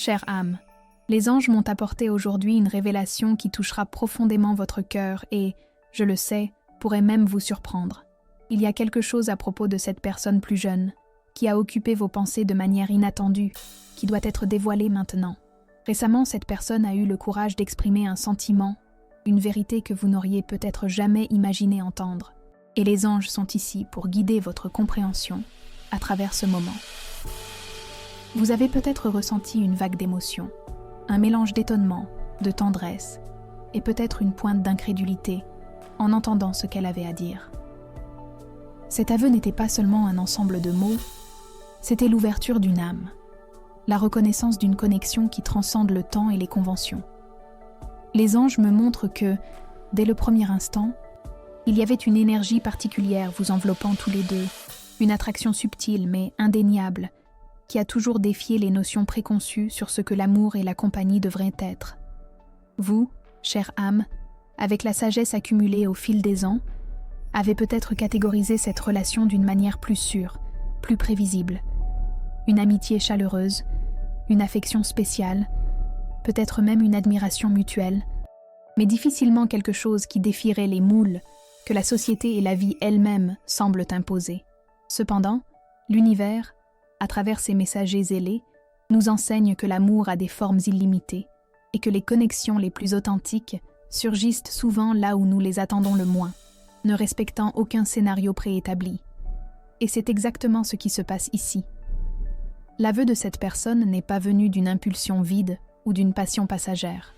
Chère âme, les anges m'ont apporté aujourd'hui une révélation qui touchera profondément votre cœur et, je le sais, pourrait même vous surprendre. Il y a quelque chose à propos de cette personne plus jeune, qui a occupé vos pensées de manière inattendue, qui doit être dévoilée maintenant. Récemment, cette personne a eu le courage d'exprimer un sentiment, une vérité que vous n'auriez peut-être jamais imaginé entendre. Et les anges sont ici pour guider votre compréhension à travers ce moment. Vous avez peut-être ressenti une vague d'émotions, un mélange d'étonnement, de tendresse, et peut-être une pointe d'incrédulité en entendant ce qu'elle avait à dire. Cet aveu n'était pas seulement un ensemble de mots, c'était l'ouverture d'une âme, la reconnaissance d'une connexion qui transcende le temps et les conventions. Les anges me montrent que, dès le premier instant, il y avait une énergie particulière vous enveloppant tous les deux, une attraction subtile mais indéniable, qui a toujours défié les notions préconçues sur ce que l'amour et la compagnie devraient être. Vous, chère âme, avec la sagesse accumulée au fil des ans, avez peut-être catégorisé cette relation d'une manière plus sûre, plus prévisible. Une amitié chaleureuse, une affection spéciale, peut-être même une admiration mutuelle, mais difficilement quelque chose qui défierait les moules que la société et la vie elle-même semblent imposer. Cependant, l'univers, à travers ses messagers zélés, nous enseigne que l'amour a des formes illimitées et que les connexions les plus authentiques surgissent souvent là où nous les attendons le moins, ne respectant aucun scénario préétabli. Et c'est exactement ce qui se passe ici. L'aveu de cette personne n'est pas venu d'une impulsion vide ou d'une passion passagère.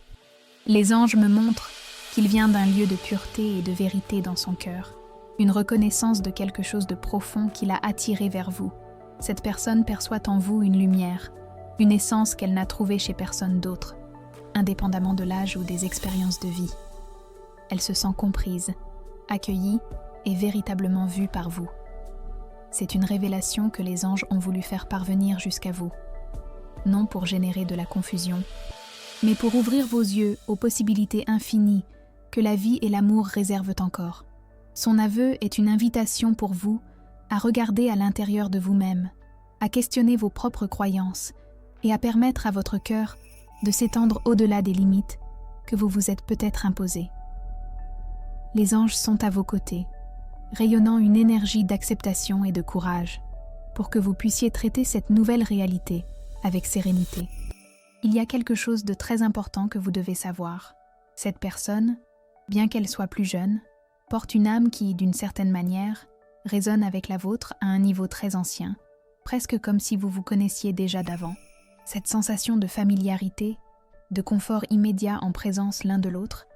Les anges me montrent qu'il vient d'un lieu de pureté et de vérité dans son cœur, une reconnaissance de quelque chose de profond qui l'a attiré vers vous. Cette personne perçoit en vous une lumière, une essence qu'elle n'a trouvée chez personne d'autre, indépendamment de l'âge ou des expériences de vie. Elle se sent comprise, accueillie et véritablement vue par vous. C'est une révélation que les anges ont voulu faire parvenir jusqu'à vous, non pour générer de la confusion, mais pour ouvrir vos yeux aux possibilités infinies que la vie et l'amour réservent encore. Son aveu est une invitation pour vous à regarder à l'intérieur de vous-même, à questionner vos propres croyances et à permettre à votre cœur de s'étendre au-delà des limites que vous vous êtes peut-être imposées. Les anges sont à vos côtés, rayonnant une énergie d'acceptation et de courage, pour que vous puissiez traiter cette nouvelle réalité avec sérénité. Il y a quelque chose de très important que vous devez savoir. Cette personne, bien qu'elle soit plus jeune, porte une âme qui, d'une certaine manière, résonne avec la vôtre à un niveau très ancien, presque comme si vous vous connaissiez déjà d'avant. Cette sensation de familiarité, de confort immédiat en présence l'un de l'autre,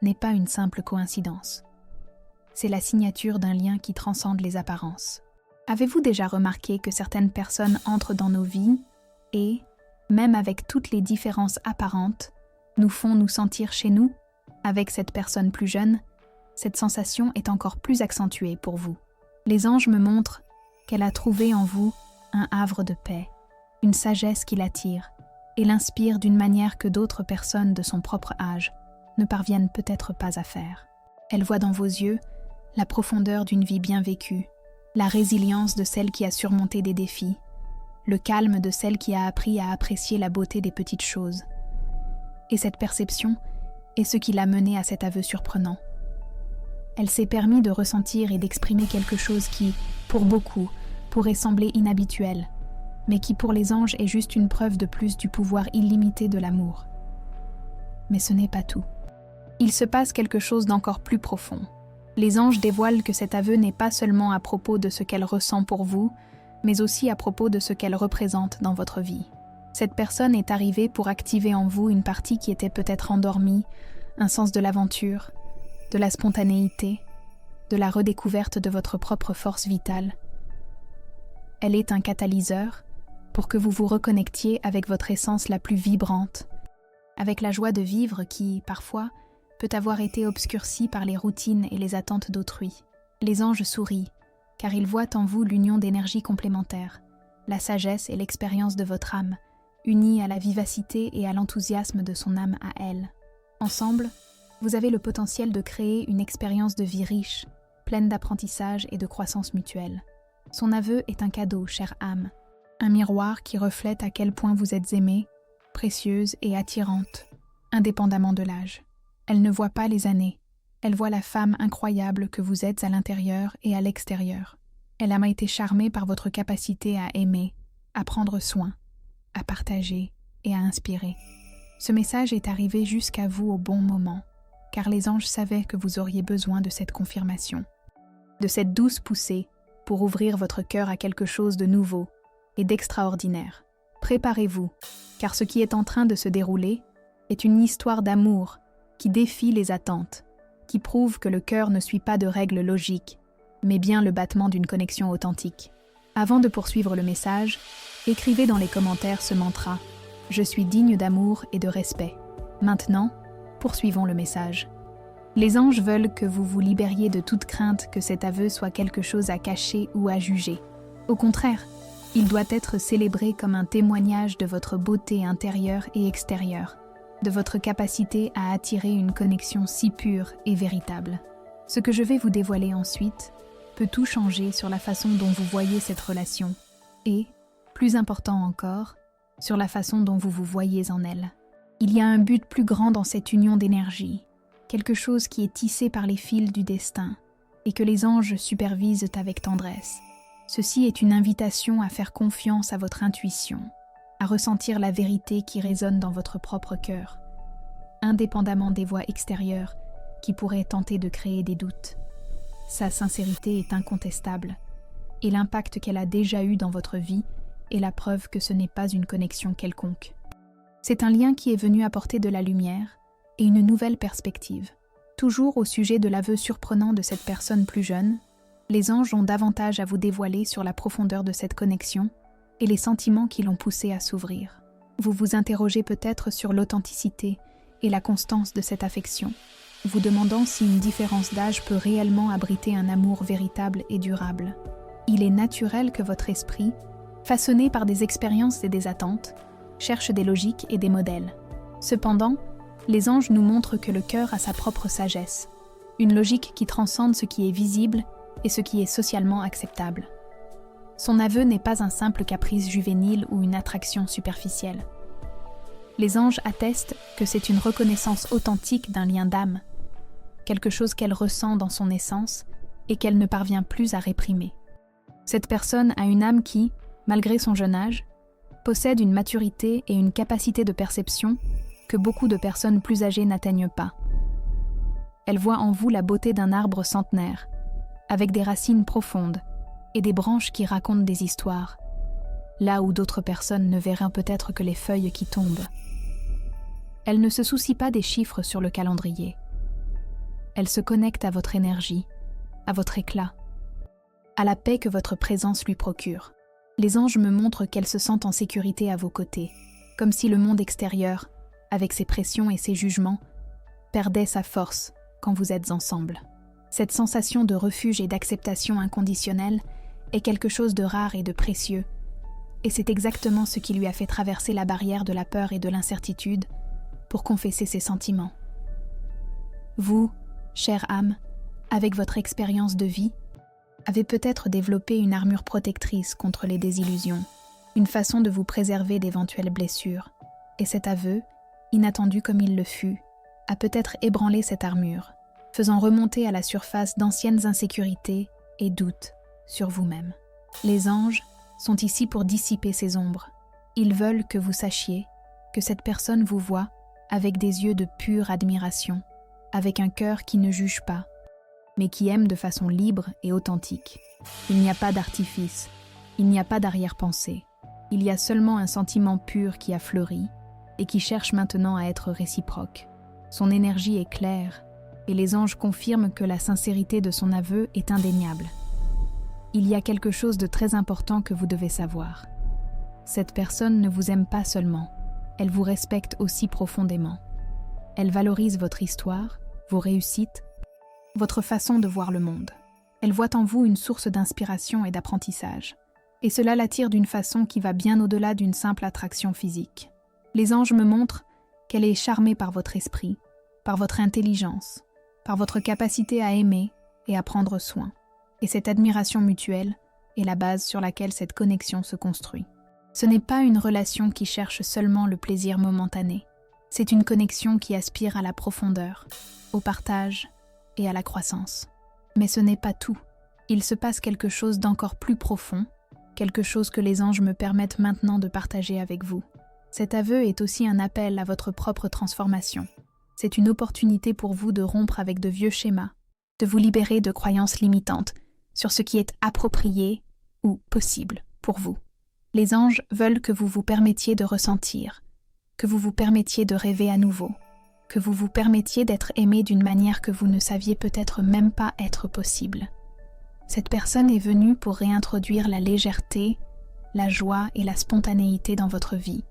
n'est pas une simple coïncidence. C'est la signature d'un lien qui transcende les apparences. Avez-vous déjà remarqué que certaines personnes entrent dans nos vies et, même avec toutes les différences apparentes, nous font nous sentir chez nous? Avec cette personne plus jeune, cette sensation est encore plus accentuée pour vous. Les anges me montrent qu'elle a trouvé en vous un havre de paix, une sagesse qui l'attire et l'inspire d'une manière que d'autres personnes de son propre âge ne parviennent peut-être pas à faire. Elle voit dans vos yeux la profondeur d'une vie bien vécue, la résilience de celle qui a surmonté des défis, le calme de celle qui a appris à apprécier la beauté des petites choses. Et cette perception est ce qui l'a menée à cet aveu surprenant. Elle s'est permis de ressentir et d'exprimer quelque chose qui, pour beaucoup, pourrait sembler inhabituel, mais qui pour les anges est juste une preuve de plus du pouvoir illimité de l'amour. Mais ce n'est pas tout. Il se passe quelque chose d'encore plus profond. Les anges dévoilent que cet aveu n'est pas seulement à propos de ce qu'elle ressent pour vous, mais aussi à propos de ce qu'elle représente dans votre vie. Cette personne est arrivée pour activer en vous une partie qui était peut-être endormie, un sens de l'aventure, de la spontanéité, de la redécouverte de votre propre force vitale. Elle est un catalyseur pour que vous vous reconnectiez avec votre essence la plus vibrante, avec la joie de vivre qui, parfois, peut avoir été obscurcie par les routines et les attentes d'autrui. Les anges sourient, car ils voient en vous l'union d'énergies complémentaires, la sagesse et l'expérience de votre âme, unies à la vivacité et à l'enthousiasme de son âme à elle. Ensemble, vous avez le potentiel de créer une expérience de vie riche, pleine d'apprentissage et de croissance mutuelle. Son aveu est un cadeau, chère âme, un miroir qui reflète à quel point vous êtes aimée, précieuse et attirante, indépendamment de l'âge. Elle ne voit pas les années. Elle voit la femme incroyable que vous êtes à l'intérieur et à l'extérieur. Elle a été charmée par votre capacité à aimer, à prendre soin, à partager et à inspirer. Ce message est arrivé jusqu'à vous au bon moment, car les anges savaient que vous auriez besoin de cette confirmation, de cette douce poussée pour ouvrir votre cœur à quelque chose de nouveau et d'extraordinaire. Préparez-vous, car ce qui est en train de se dérouler est une histoire d'amour qui défie les attentes, qui prouve que le cœur ne suit pas de règles logiques, mais bien le battement d'une connexion authentique. Avant de poursuivre le message, écrivez dans les commentaires ce mantra « Je suis digne d'amour et de respect ». Maintenant, poursuivons le message. Les anges veulent que vous vous libériez de toute crainte que cet aveu soit quelque chose à cacher ou à juger. Au contraire, il doit être célébré comme un témoignage de votre beauté intérieure et extérieure, de votre capacité à attirer une connexion si pure et véritable. Ce que je vais vous dévoiler ensuite peut tout changer sur la façon dont vous voyez cette relation et, plus important encore, sur la façon dont vous vous voyez en elle. Il y a un but plus grand dans cette union d'énergie, quelque chose qui est tissé par les fils du destin et que les anges supervisent avec tendresse. Ceci est une invitation à faire confiance à votre intuition, à ressentir la vérité qui résonne dans votre propre cœur, indépendamment des voix extérieures qui pourraient tenter de créer des doutes. Sa sincérité est incontestable, et l'impact qu'elle a déjà eu dans votre vie est la preuve que ce n'est pas une connexion quelconque. C'est un lien qui est venu apporter de la lumière et une nouvelle perspective. Toujours au sujet de l'aveu surprenant de cette personne plus jeune, les anges ont davantage à vous dévoiler sur la profondeur de cette connexion et les sentiments qui l'ont poussé à s'ouvrir. Vous vous interrogez peut-être sur l'authenticité et la constance de cette affection, vous demandant si une différence d'âge peut réellement abriter un amour véritable et durable. Il est naturel que votre esprit, façonné par des expériences et des attentes, cherche des logiques et des modèles. Cependant, les anges nous montrent que le cœur a sa propre sagesse, une logique qui transcende ce qui est visible et ce qui est socialement acceptable. Son aveu n'est pas un simple caprice juvénile ou une attraction superficielle. Les anges attestent que c'est une reconnaissance authentique d'un lien d'âme, quelque chose qu'elle ressent dans son essence et qu'elle ne parvient plus à réprimer. Cette personne a une âme qui, malgré son jeune âge, possède une maturité et une capacité de perception que beaucoup de personnes plus âgées n'atteignent pas. Elle voit en vous la beauté d'un arbre centenaire, avec des racines profondes et des branches qui racontent des histoires, là où d'autres personnes ne verraient peut-être que les feuilles qui tombent. Elle ne se soucie pas des chiffres sur le calendrier. Elle se connecte à votre énergie, à votre éclat, à la paix que votre présence lui procure. Les anges me montrent qu'elle se sent en sécurité à vos côtés, comme si le monde extérieur, avec ses pressions et ses jugements, perdait sa force quand vous êtes ensemble. Cette sensation de refuge et d'acceptation inconditionnelle est quelque chose de rare et de précieux, et c'est exactement ce qui lui a fait traverser la barrière de la peur et de l'incertitude pour confesser ses sentiments. Vous, chère âme, avec votre expérience de vie, avez peut-être développé une armure protectrice contre les désillusions, une façon de vous préserver d'éventuelles blessures, et cet aveu, inattendu comme il le fut, a peut-être ébranlé cette armure, faisant remonter à la surface d'anciennes insécurités et doutes sur vous-même. Les anges sont ici pour dissiper ces ombres. Ils veulent que vous sachiez que cette personne vous voit avec des yeux de pure admiration, avec un cœur qui ne juge pas, mais qui aime de façon libre et authentique. Il n'y a pas d'artifice, il n'y a pas d'arrière-pensée. Il y a seulement un sentiment pur qui a fleuri et qui cherche maintenant à être réciproque. Son énergie est claire, et les anges confirment que la sincérité de son aveu est indéniable. Il y a quelque chose de très important que vous devez savoir. Cette personne ne vous aime pas seulement, elle vous respecte aussi profondément. Elle valorise votre histoire, vos réussites, votre façon de voir le monde. Elle voit en vous une source d'inspiration et d'apprentissage, et cela l'attire d'une façon qui va bien au-delà d'une simple attraction physique. Les anges me montrent qu'elle est charmée par votre esprit, par votre intelligence, par votre capacité à aimer et à prendre soin. Et cette admiration mutuelle est la base sur laquelle cette connexion se construit. Ce n'est pas une relation qui cherche seulement le plaisir momentané. C'est une connexion qui aspire à la profondeur, au partage et à la croissance. Mais ce n'est pas tout. Il se passe quelque chose d'encore plus profond, quelque chose que les anges me permettent maintenant de partager avec vous. Cet aveu est aussi un appel à votre propre transformation. C'est une opportunité pour vous de rompre avec de vieux schémas, de vous libérer de croyances limitantes sur ce qui est approprié ou possible pour vous. Les anges veulent que vous vous permettiez de ressentir, que vous vous permettiez de rêver à nouveau, que vous vous permettiez d'être aimé d'une manière que vous ne saviez peut-être même pas être possible. Cette personne est venue pour réintroduire la légèreté, la joie et la spontanéité dans votre vie,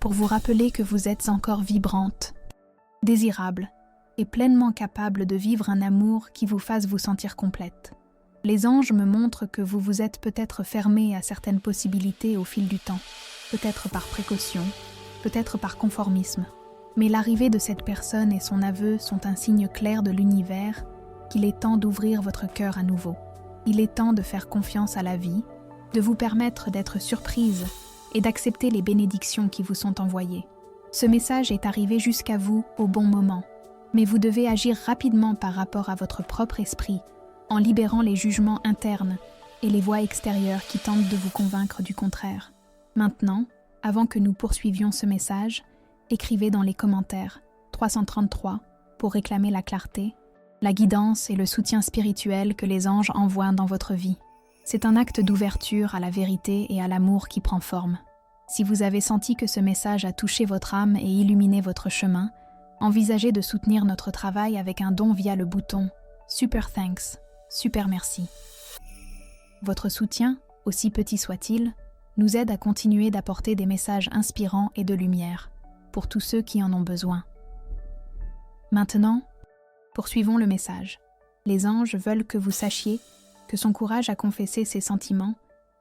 pour vous rappeler que vous êtes encore vibrante, désirable et pleinement capable de vivre un amour qui vous fasse vous sentir complète. Les anges me montrent que vous vous êtes peut-être fermé à certaines possibilités au fil du temps, peut-être par précaution, peut-être par conformisme. Mais l'arrivée de cette personne et son aveu sont un signe clair de l'univers qu'il est temps d'ouvrir votre cœur à nouveau. Il est temps de faire confiance à la vie, de vous permettre d'être surprise et d'accepter les bénédictions qui vous sont envoyées. Ce message est arrivé jusqu'à vous au bon moment, mais vous devez agir rapidement par rapport à votre propre esprit, en libérant les jugements internes et les voix extérieures qui tentent de vous convaincre du contraire. Maintenant, avant que nous poursuivions ce message, écrivez dans les commentaires 333 pour réclamer la clarté, la guidance et le soutien spirituel que les anges envoient dans votre vie. C'est un acte d'ouverture à la vérité et à l'amour qui prend forme. Si vous avez senti que ce message a touché votre âme et illuminé votre chemin, envisagez de soutenir notre travail avec un don via le bouton « Super Thanks », super merci. Votre soutien, aussi petit soit-il, nous aide à continuer d'apporter des messages inspirants et de lumière, pour tous ceux qui en ont besoin. Maintenant, poursuivons le message. Les anges veulent que vous sachiez que son courage à confesser ses sentiments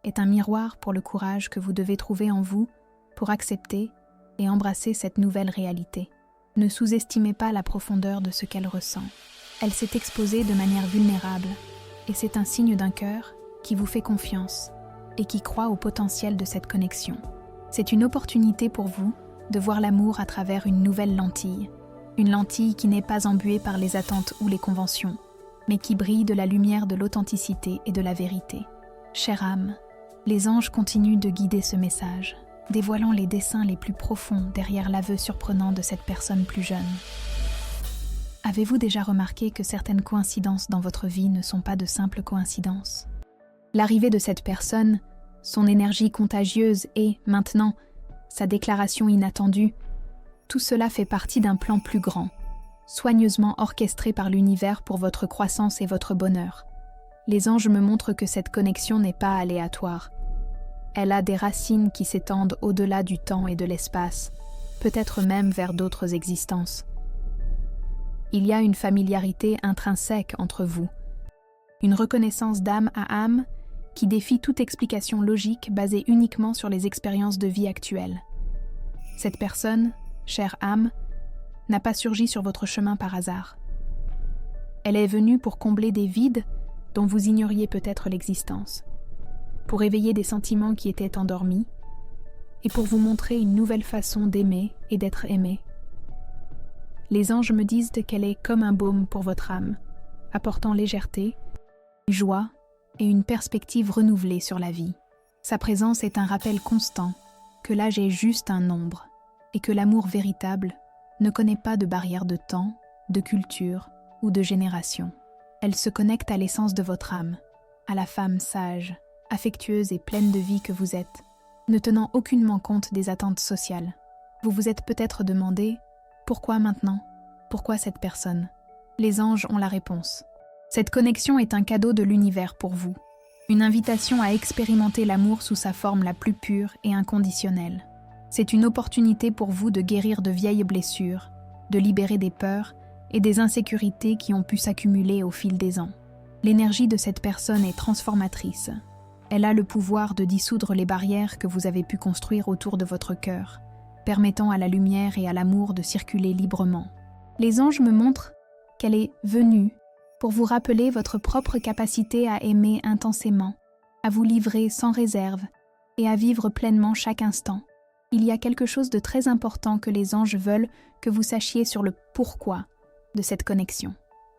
est un miroir pour le courage que vous devez trouver en vous pour accepter et embrasser cette nouvelle réalité. Ne sous-estimez pas la profondeur de ce qu'elle ressent. Elle s'est exposée de manière vulnérable et c'est un signe d'un cœur qui vous fait confiance et qui croit au potentiel de cette connexion. C'est une opportunité pour vous de voir l'amour à travers une nouvelle lentille, une lentille qui n'est pas embuée par les attentes ou les conventions, mais qui brille de la lumière de l'authenticité et de la vérité. Chère âme, les anges continuent de guider ce message, dévoilant les desseins les plus profonds derrière l'aveu surprenant de cette personne plus jeune. Avez-vous déjà remarqué que certaines coïncidences dans votre vie ne sont pas de simples coïncidences ? L'arrivée de cette personne, son énergie contagieuse et, maintenant, sa déclaration inattendue, tout cela fait partie d'un plan plus grand, soigneusement orchestré par l'univers pour votre croissance et votre bonheur. Les anges me montrent que cette connexion n'est pas aléatoire. Elle a des racines qui s'étendent au-delà du temps et de l'espace, peut-être même vers d'autres existences. Il y a une familiarité intrinsèque entre vous, une reconnaissance d'âme à âme qui défie toute explication logique basée uniquement sur les expériences de vie actuelles. Cette personne, chère âme, n'a pas surgi sur votre chemin par hasard. Elle est venue pour combler des vides dont vous ignoriez peut-être l'existence, pour éveiller des sentiments qui étaient endormis et pour vous montrer une nouvelle façon d'aimer et d'être aimé. Les anges me disent qu'elle est comme un baume pour votre âme, apportant légèreté, joie et une perspective renouvelée sur la vie. Sa présence est un rappel constant que l'âge est juste un nombre et que l'amour véritable ne connaît pas de barrière de temps, de culture ou de génération. Elle se connecte à l'essence de votre âme, à la femme sage, affectueuse et pleine de vie que vous êtes, ne tenant aucunement compte des attentes sociales. Vous vous êtes peut-être demandé « Pourquoi maintenant ? Pourquoi cette personne ?» Les anges ont la réponse. Cette connexion est un cadeau de l'univers pour vous, une invitation à expérimenter l'amour sous sa forme la plus pure et inconditionnelle. C'est une opportunité pour vous de guérir de vieilles blessures, de libérer des peurs et des insécurités qui ont pu s'accumuler au fil des ans. L'énergie de cette personne est transformatrice. Elle a le pouvoir de dissoudre les barrières que vous avez pu construire autour de votre cœur, permettant à la lumière et à l'amour de circuler librement. Les anges me montrent qu'elle est venue pour vous rappeler votre propre capacité à aimer intensément, à vous livrer sans réserve et à vivre pleinement chaque instant. Il y a quelque chose de très important que les anges veulent que vous sachiez sur le pourquoi de cette connexion.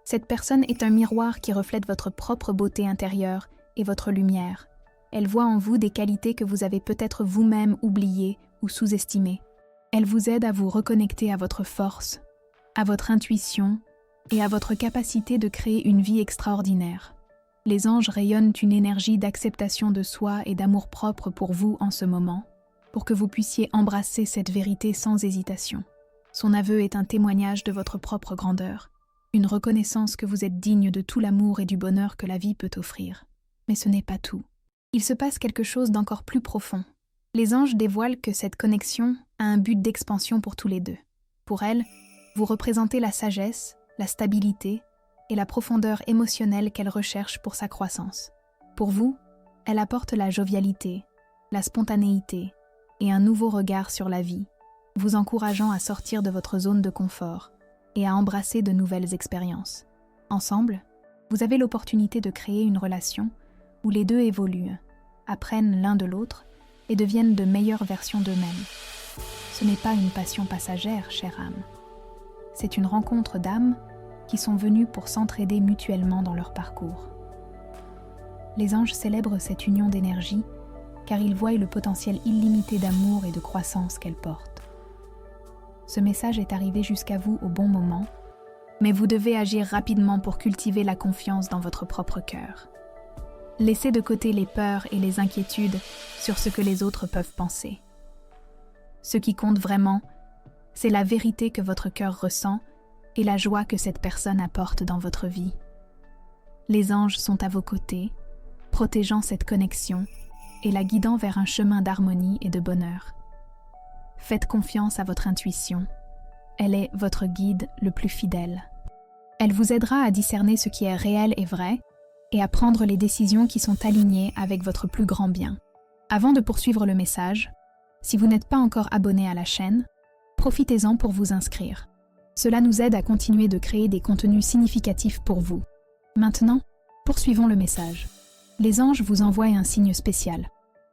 Cette personne est un miroir qui reflète votre propre beauté intérieure et votre lumière. Elle voit en vous des qualités que vous avez peut-être vous-même oubliées ou sous-estimées. Elle vous aide à vous reconnecter à votre force, à votre intuition et à votre capacité de créer une vie extraordinaire. Les anges rayonnent une énergie d'acceptation de soi et d'amour-propre pour vous en ce moment, pour que vous puissiez embrasser cette vérité sans hésitation. Son aveu est un témoignage de votre propre grandeur, une reconnaissance que vous êtes digne de tout l'amour et du bonheur que la vie peut offrir. Mais ce n'est pas tout. Il se passe quelque chose d'encore plus profond. Les anges dévoilent que cette connexion a un but d'expansion pour tous les deux. Pour elle, vous représentez la sagesse, la stabilité et la profondeur émotionnelle qu'elle recherche pour sa croissance. Pour vous, elle apporte la jovialité, la spontanéité et un nouveau regard sur la vie, vous encourageant à sortir de votre zone de confort et à embrasser de nouvelles expériences. Ensemble, vous avez l'opportunité de créer une relation où les deux évoluent, apprennent l'un de l'autre et deviennent de meilleures versions d'eux-mêmes. Ce n'est pas une passion passagère, chère âme. C'est une rencontre d'âmes qui sont venues pour s'entraider mutuellement dans leur parcours. Les anges célèbrent cette union d'énergie car ils voient le potentiel illimité d'amour et de croissance qu'elle porte. Ce message est arrivé jusqu'à vous au bon moment, mais vous devez agir rapidement pour cultiver la confiance dans votre propre cœur. Laissez de côté les peurs et les inquiétudes sur ce que les autres peuvent penser. Ce qui compte vraiment, c'est la vérité que votre cœur ressent et la joie que cette personne apporte dans votre vie. Les anges sont à vos côtés, protégeant cette connexion et la guidant vers un chemin d'harmonie et de bonheur. Faites confiance à votre intuition. Elle est votre guide le plus fidèle. Elle vous aidera à discerner ce qui est réel et vrai et à prendre les décisions qui sont alignées avec votre plus grand bien. Avant de poursuivre le message, si vous n'êtes pas encore abonné à la chaîne, profitez-en pour vous inscrire. Cela nous aide à continuer de créer des contenus significatifs pour vous. Maintenant, poursuivons le message. Les anges vous envoient un signe spécial.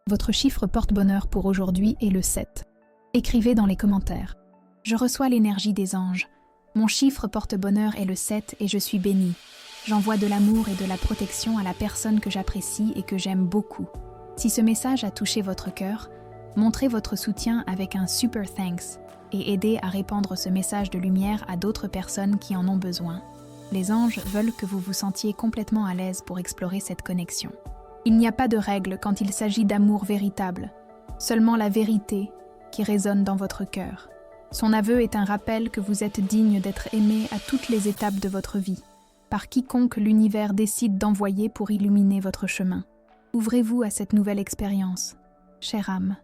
Votre chiffre porte-bonheur pour aujourd'hui est le 7. Écrivez dans les commentaires. Je reçois l'énergie des anges. Mon chiffre porte-bonheur est le 7 et je suis bénie. J'envoie de l'amour et de la protection à la personne que j'apprécie et que j'aime beaucoup. Si ce message a touché votre cœur, montrez votre soutien avec un super thanks et aidez à répandre ce message de lumière à d'autres personnes qui en ont besoin. Les anges veulent que vous vous sentiez complètement à l'aise pour explorer cette connexion. Il n'y a pas de règle quand il s'agit d'amour véritable, seulement la vérité qui résonne dans votre cœur. Son aveu est un rappel que vous êtes digne d'être aimé à toutes les étapes de votre vie, par quiconque l'univers décide d'envoyer pour illuminer votre chemin. Ouvrez-vous à cette nouvelle expérience, chère âme,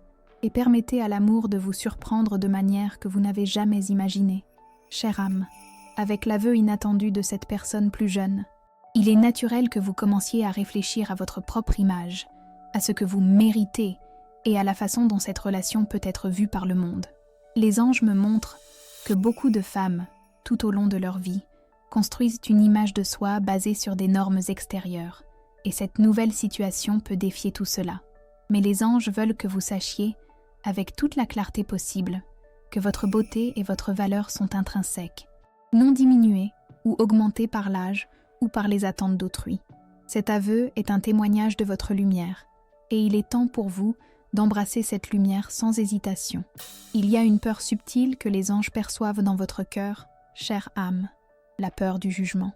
et permettez à l'amour de vous surprendre de manière que vous n'avez jamais imaginée. Chère âme, avec l'aveu inattendu de cette personne plus jeune, il est naturel que vous commenciez à réfléchir à votre propre image, à ce que vous méritez et à la façon dont cette relation peut être vue par le monde. Les anges me montrent que beaucoup de femmes, tout au long de leur vie, construisent une image de soi basée sur des normes extérieures, et cette nouvelle situation peut défier tout cela. Mais les anges veulent que vous sachiez, avec toute la clarté possible, que votre beauté et votre valeur sont intrinsèques, non diminuées ou augmentées par l'âge ou par les attentes d'autrui. Cet aveu est un témoignage de votre lumière, et il est temps pour vous d'embrasser cette lumière sans hésitation. Il y a une peur subtile que les anges perçoivent dans votre cœur, chère âme, la peur du jugement.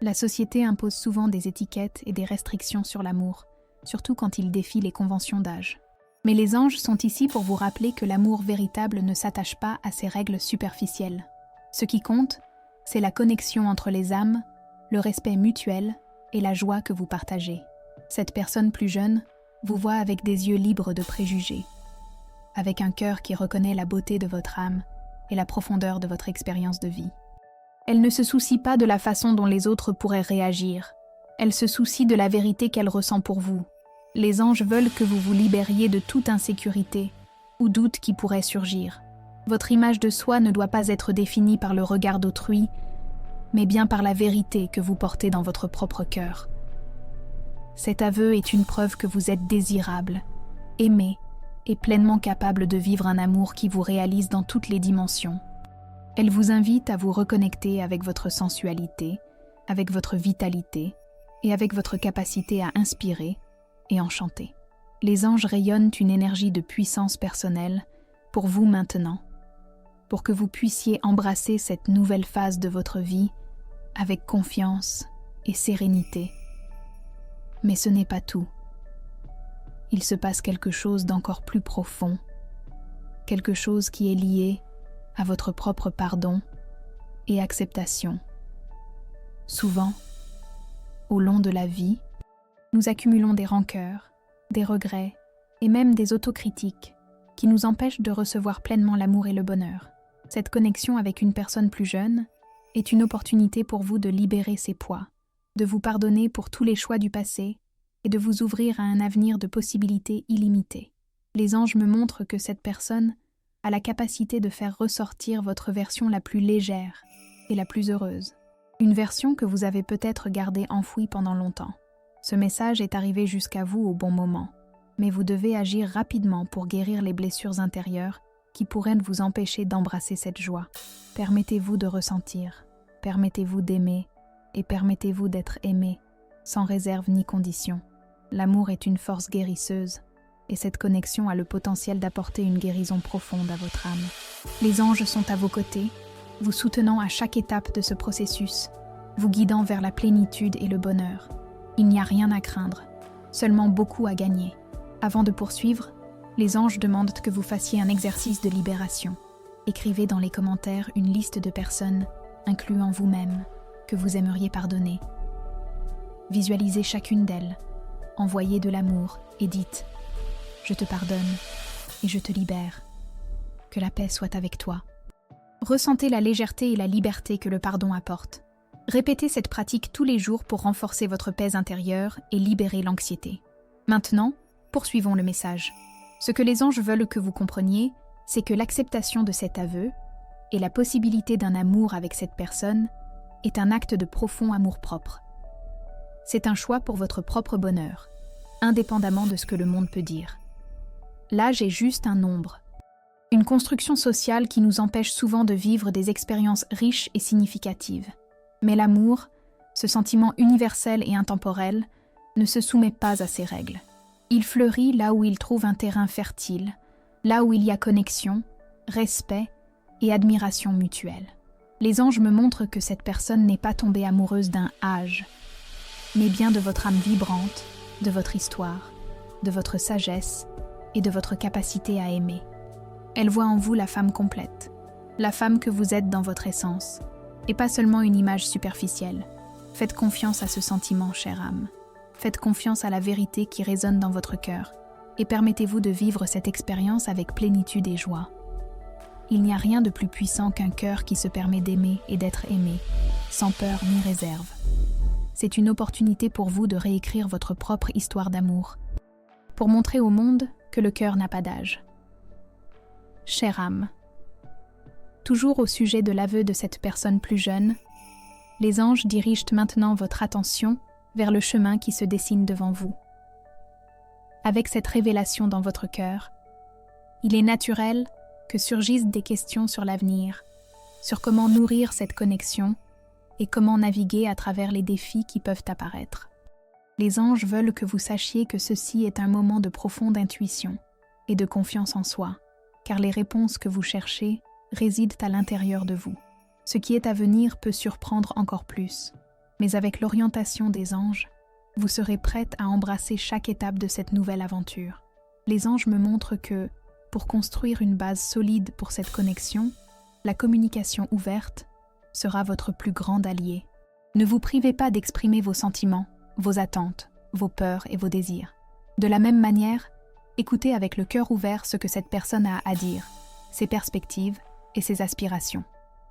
La société impose souvent des étiquettes et des restrictions sur l'amour, surtout quand il défie les conventions d'âge. Mais les anges sont ici pour vous rappeler que l'amour véritable ne s'attache pas à ces règles superficielles. Ce qui compte, c'est la connexion entre les âmes, le respect mutuel et la joie que vous partagez. Cette personne plus jeune vous voit avec des yeux libres de préjugés, avec un cœur qui reconnaît la beauté de votre âme et la profondeur de votre expérience de vie. Elle ne se soucie pas de la façon dont les autres pourraient réagir. Elle se soucie de la vérité qu'elle ressent pour vous. Les anges veulent que vous vous libériez de toute insécurité ou doute qui pourrait surgir. Votre image de soi ne doit pas être définie par le regard d'autrui, mais bien par la vérité que vous portez dans votre propre cœur. Cet aveu est une preuve que vous êtes désirable, aimé et pleinement capable de vivre un amour qui vous réalise dans toutes les dimensions. Elle vous invite à vous reconnecter avec votre sensualité, avec votre vitalité et avec votre capacité à inspirer et enchanter. Les anges rayonnent une énergie de puissance personnelle pour vous maintenant, pour que vous puissiez embrasser cette nouvelle phase de votre vie avec confiance et sérénité. Mais ce n'est pas tout. Il se passe quelque chose d'encore plus profond, quelque chose qui est lié à votre propre pardon et acceptation. Souvent, au long de la vie, nous accumulons des rancœurs, des regrets et même des autocritiques qui nous empêchent de recevoir pleinement l'amour et le bonheur. Cette connexion avec une personne plus jeune est une opportunité pour vous de libérer ces poids, de vous pardonner pour tous les choix du passé et de vous ouvrir à un avenir de possibilités illimitées. Les anges me montrent que cette personne a la capacité de faire ressortir votre version la plus légère et la plus heureuse. Une version que vous avez peut-être gardée enfouie pendant longtemps. Ce message est arrivé jusqu'à vous au bon moment, mais vous devez agir rapidement pour guérir les blessures intérieures qui pourraient vous empêcher d'embrasser cette joie. Permettez-vous de ressentir, permettez-vous d'aimer et permettez-vous d'être aimé, sans réserve ni condition. L'amour est une force guérisseuse et cette connexion a le potentiel d'apporter une guérison profonde à votre âme. Les anges sont à vos côtés, vous soutenant à chaque étape de ce processus, vous guidant vers la plénitude et le bonheur. Il n'y a rien à craindre, seulement beaucoup à gagner. Avant de poursuivre, les anges demandent que vous fassiez un exercice de libération. Écrivez dans les commentaires une liste de personnes, incluant vous-même, que vous aimeriez pardonner. Visualisez chacune d'elles, envoyez de l'amour et dites « Je te pardonne et je te libère. Que la paix soit avec toi. » Ressentez la légèreté et la liberté que le pardon apporte. Répétez cette pratique tous les jours pour renforcer votre paix intérieure et libérer l'anxiété. Maintenant, poursuivons le message. Ce que les anges veulent que vous compreniez, c'est que l'acceptation de cet aveu et la possibilité d'un amour avec cette personne est un acte de profond amour-propre. C'est un choix pour votre propre bonheur, indépendamment de ce que le monde peut dire. L'âge est juste un nombre. Une construction sociale qui nous empêche souvent de vivre des expériences riches et significatives. Mais l'amour, ce sentiment universel et intemporel, ne se soumet pas à ces règles. Il fleurit là où il trouve un terrain fertile, là où il y a connexion, respect et admiration mutuelle. Les anges me montrent que cette personne n'est pas tombée amoureuse d'un âge, mais bien de votre âme vibrante, de votre histoire, de votre sagesse et de votre capacité à aimer. Elle voit en vous la femme complète, la femme que vous êtes dans votre essence, et pas seulement une image superficielle. Faites confiance à ce sentiment, chère âme. Faites confiance à la vérité qui résonne dans votre cœur, et permettez-vous de vivre cette expérience avec plénitude et joie. Il n'y a rien de plus puissant qu'un cœur qui se permet d'aimer et d'être aimé, sans peur ni réserve. C'est une opportunité pour vous de réécrire votre propre histoire d'amour, pour montrer au monde que le cœur n'a pas d'âge. Chère âme, toujours au sujet de l'aveu de cette personne plus jeune, les anges dirigent maintenant votre attention vers le chemin qui se dessine devant vous. Avec cette révélation dans votre cœur, il est naturel que surgissent des questions sur l'avenir, sur comment nourrir cette connexion et comment naviguer à travers les défis qui peuvent apparaître. Les anges veulent que vous sachiez que ceci est un moment de profonde intuition et de confiance en soi, car les réponses que vous cherchez résident à l'intérieur de vous. Ce qui est à venir peut surprendre encore plus, mais avec l'orientation des anges, vous serez prête à embrasser chaque étape de cette nouvelle aventure. Les anges me montrent que, pour construire une base solide pour cette connexion, la communication ouverte sera votre plus grand allié. Ne vous privez pas d'exprimer vos sentiments, vos attentes, vos peurs et vos désirs. De la même manière, écoutez avec le cœur ouvert ce que cette personne a à dire, ses perspectives et ses aspirations.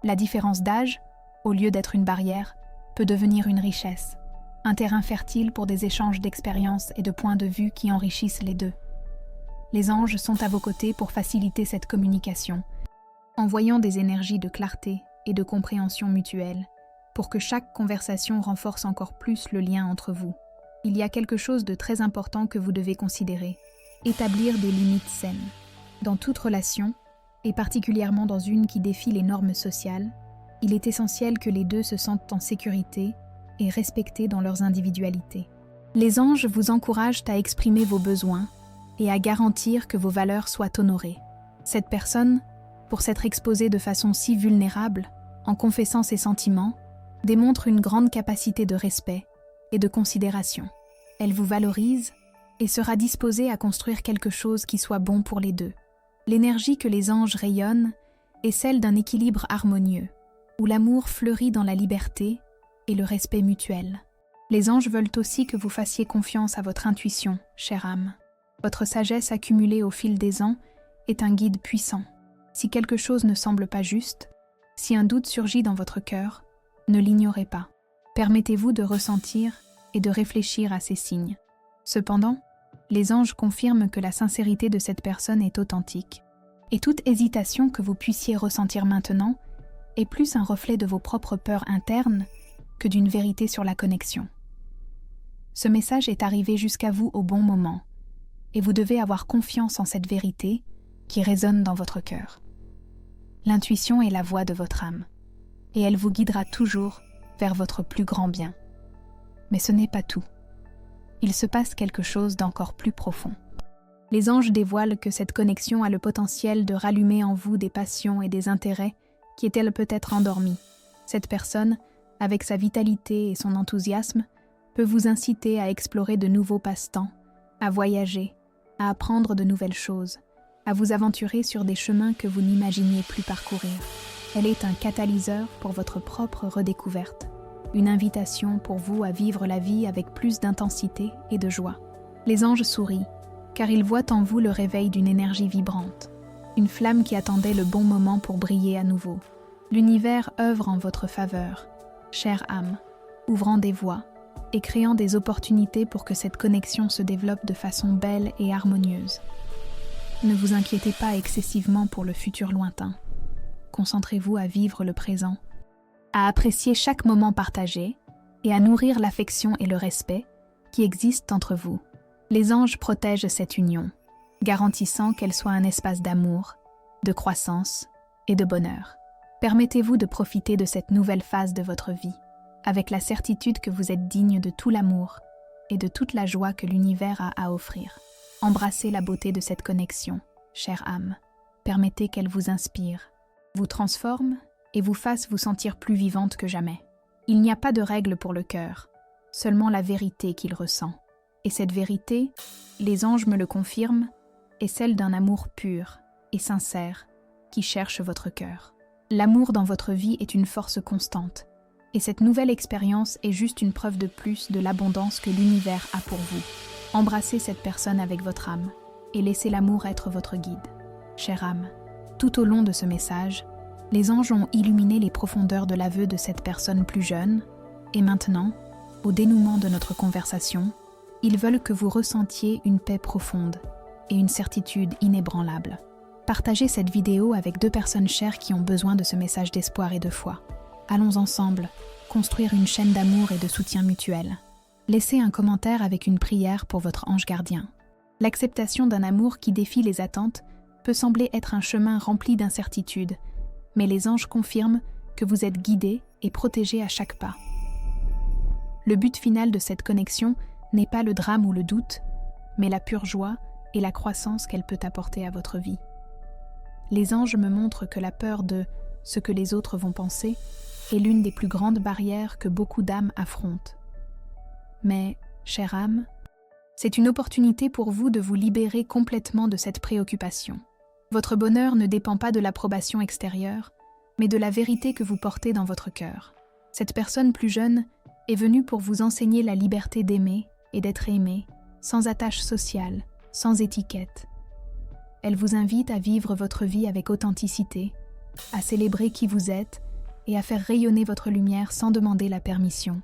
La différence d'âge, au lieu d'être une barrière, peut devenir une richesse, un terrain fertile pour des échanges d'expériences et de points de vue qui enrichissent les deux. Les anges sont à vos côtés pour faciliter cette communication, envoyant des énergies de clarté et de compréhension mutuelle, pour que chaque conversation renforce encore plus le lien entre vous. Il y a quelque chose de très important que vous devez considérer. établir des limites saines. Dans toute relation, et particulièrement dans une qui défie les normes sociales, il est essentiel que les deux se sentent en sécurité et respectés dans leurs individualités. Les anges vous encouragent à exprimer vos besoins et à garantir que vos valeurs soient honorées. Cette personne, pour s'être exposée de façon si vulnérable, en confessant ses sentiments, démontre une grande capacité de respect et de considération. Elle vous valorise et sera disposée à construire quelque chose qui soit bon pour les deux. L'énergie que les anges rayonnent est celle d'un équilibre harmonieux, où l'amour fleurit dans la liberté et le respect mutuel. Les anges veulent aussi que vous fassiez confiance à votre intuition, chère âme. Votre sagesse accumulée au fil des ans est un guide puissant. Si quelque chose ne semble pas juste, si un doute surgit dans votre cœur, ne l'ignorez pas. Permettez-vous de ressentir et de réfléchir à ces signes. Cependant, les anges confirment que la sincérité de cette personne est authentique. Et toute hésitation que vous puissiez ressentir maintenant est plus un reflet de vos propres peurs internes que d'une vérité sur la connexion. Ce message est arrivé jusqu'à vous au bon moment, et vous devez avoir confiance en cette vérité qui résonne dans votre cœur. L'intuition est la voix de votre âme, et elle vous guidera toujours vers votre plus grand bien. Mais ce n'est pas tout. Il se passe quelque chose d'encore plus profond. Les anges dévoilent que cette connexion a le potentiel de rallumer en vous des passions et des intérêts qui étaient peut-être endormis. Cette personne, avec sa vitalité et son enthousiasme, peut vous inciter à explorer de nouveaux passe-temps, à voyager, à apprendre de nouvelles choses, à vous aventurer sur des chemins que vous n'imaginiez plus parcourir. Elle est un catalyseur pour votre propre redécouverte, une invitation pour vous à vivre la vie avec plus d'intensité et de joie. Les anges sourient, car ils voient en vous le réveil d'une énergie vibrante, une flamme qui attendait le bon moment pour briller à nouveau. L'univers œuvre en votre faveur, chère âme, ouvrant des voies et créant des opportunités pour que cette connexion se développe de façon belle et harmonieuse. Ne vous inquiétez pas excessivement pour le futur lointain. Concentrez-vous à vivre le présent, à apprécier chaque moment partagé et à nourrir l'affection et le respect qui existent entre vous. Les anges protègent cette union, garantissant qu'elle soit un espace d'amour, de croissance et de bonheur. Permettez-vous de profiter de cette nouvelle phase de votre vie, avec la certitude que vous êtes digne de tout l'amour et de toute la joie que l'univers a à offrir. Embrassez la beauté de cette connexion, chère âme. Permettez qu'elle vous inspire, vous transforme et vous fasse vous sentir plus vivante que jamais. Il n'y a pas de règle pour le cœur, seulement la vérité qu'il ressent. Et cette vérité, les anges me le confirment, est celle d'un amour pur et sincère qui cherche votre cœur. L'amour dans votre vie est une force constante, et cette nouvelle expérience est juste une preuve de plus de l'abondance que l'univers a pour vous. Embrassez cette personne avec votre âme et laissez l'amour être votre guide. Chère âme, tout au long de ce message, les anges ont illuminé les profondeurs de l'aveu de cette personne plus jeune, et maintenant, au dénouement de notre conversation, ils veulent que vous ressentiez une paix profonde et une certitude inébranlable. Partagez cette vidéo avec 2 personnes chères qui ont besoin de ce message d'espoir et de foi. Allons ensemble construire une chaîne d'amour et de soutien mutuel. Laissez un commentaire avec une prière pour votre ange gardien. L'acceptation d'un amour qui défie les attentes peut sembler être un chemin rempli d'incertitudes, mais les anges confirment que vous êtes guidés et protégés à chaque pas. Le but final de cette connexion n'est pas le drame ou le doute, mais la pure joie et la croissance qu'elle peut apporter à votre vie. Les anges me montrent que la peur de ce que les autres vont penser est l'une des plus grandes barrières que beaucoup d'âmes affrontent. Mais, chère âme, c'est une opportunité pour vous de vous libérer complètement de cette préoccupation. Votre bonheur ne dépend pas de l'approbation extérieure, mais de la vérité que vous portez dans votre cœur. Cette personne plus jeune est venue pour vous enseigner la liberté d'aimer et d'être aimé, sans attache sociale, sans étiquette. Elle vous invite à vivre votre vie avec authenticité, à célébrer qui vous êtes et à faire rayonner votre lumière sans demander la permission.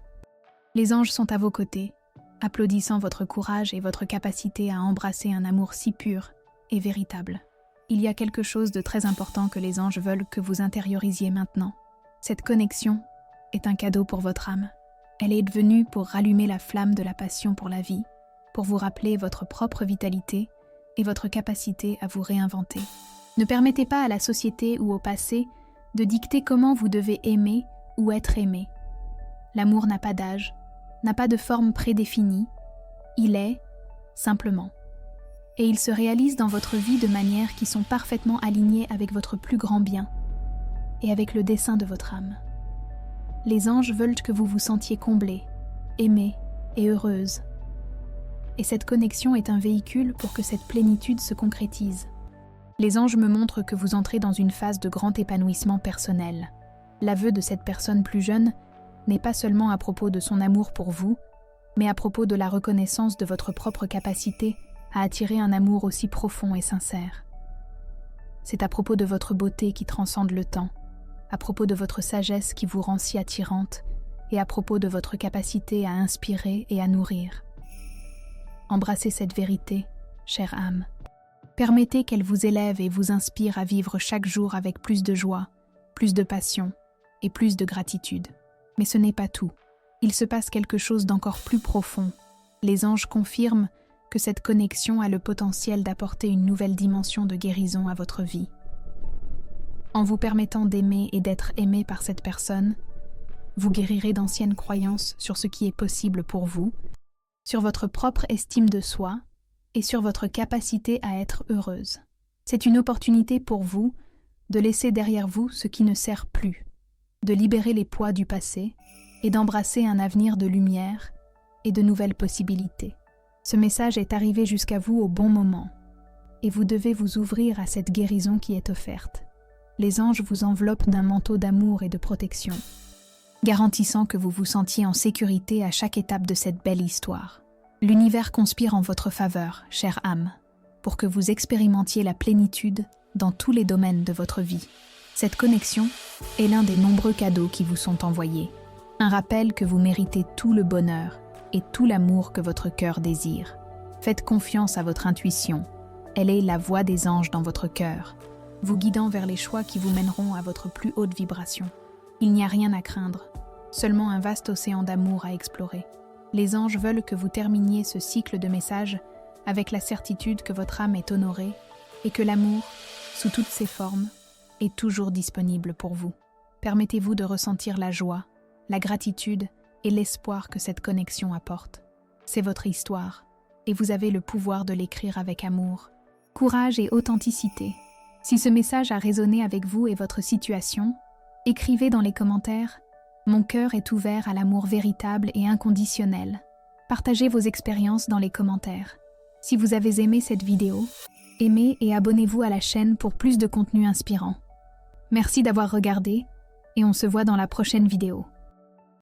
Les anges sont à vos côtés, applaudissant votre courage et votre capacité à embrasser un amour si pur et véritable. Il y a quelque chose de très important que les anges veulent que vous intériorisiez maintenant. Cette connexion est un cadeau pour votre âme. Elle est venue pour rallumer la flamme de la passion pour la vie, pour vous rappeler votre propre vitalité et votre capacité à vous réinventer. Ne permettez pas à la société ou au passé de dicter comment vous devez aimer ou être aimé. L'amour n'a pas d'âge, n'a pas de forme prédéfinie, il est simplement. Et il se réalise dans votre vie de manières qui sont parfaitement alignées avec votre plus grand bien et avec le dessein de votre âme. Les anges veulent que vous vous sentiez comblée, aimée et heureuse. Et cette connexion est un véhicule pour que cette plénitude se concrétise. Les anges me montrent que vous entrez dans une phase de grand épanouissement personnel. L'aveu de cette personne plus jeune n'est pas seulement à propos de son amour pour vous, mais à propos de la reconnaissance de votre propre capacité à attirer un amour aussi profond et sincère. C'est à propos de votre beauté qui transcende le temps, à propos de votre sagesse qui vous rend si attirante, et à propos de votre capacité à inspirer et à nourrir. Embrassez cette vérité, chère âme. Permettez qu'elle vous élève et vous inspire à vivre chaque jour avec plus de joie, plus de passion et plus de gratitude. Mais ce n'est pas tout. Il se passe quelque chose d'encore plus profond. Les anges confirment que cette connexion a le potentiel d'apporter une nouvelle dimension de guérison à votre vie. En vous permettant d'aimer et d'être aimé par cette personne, vous guérirez d'anciennes croyances sur ce qui est possible pour vous, sur votre propre estime de soi et sur votre capacité à être heureuse. C'est une opportunité pour vous de laisser derrière vous ce qui ne sert plus, de libérer les poids du passé et d'embrasser un avenir de lumière et de nouvelles possibilités. Ce message est arrivé jusqu'à vous au bon moment et vous devez vous ouvrir à cette guérison qui est offerte. Les anges vous enveloppent d'un manteau d'amour et de protection, garantissant que vous vous sentiez en sécurité à chaque étape de cette belle histoire. L'univers conspire en votre faveur, chère âme, pour que vous expérimentiez la plénitude dans tous les domaines de votre vie. Cette connexion est l'un des nombreux cadeaux qui vous sont envoyés. Un rappel que vous méritez tout le bonheur et tout l'amour que votre cœur désire. Faites confiance à votre intuition. Elle est la voix des anges dans votre cœur, vous guidant vers les choix qui vous mèneront à votre plus haute vibration. Il n'y a rien à craindre, seulement un vaste océan d'amour à explorer. Les anges veulent que vous terminiez ce cycle de messages avec la certitude que votre âme est honorée et que l'amour, sous toutes ses formes, est toujours disponible pour vous. Permettez-vous de ressentir la joie, la gratitude et l'espoir que cette connexion apporte. C'est votre histoire, et vous avez le pouvoir de l'écrire avec amour, courage et authenticité. Si ce message a résonné avec vous et votre situation, écrivez dans les commentaires « Mon cœur est ouvert à l'amour véritable et inconditionnel ». Partagez vos expériences dans les commentaires. Si vous avez aimé cette vidéo, aimez et abonnez-vous à la chaîne pour plus de contenu inspirant. Merci d'avoir regardé et on se voit dans la prochaine vidéo.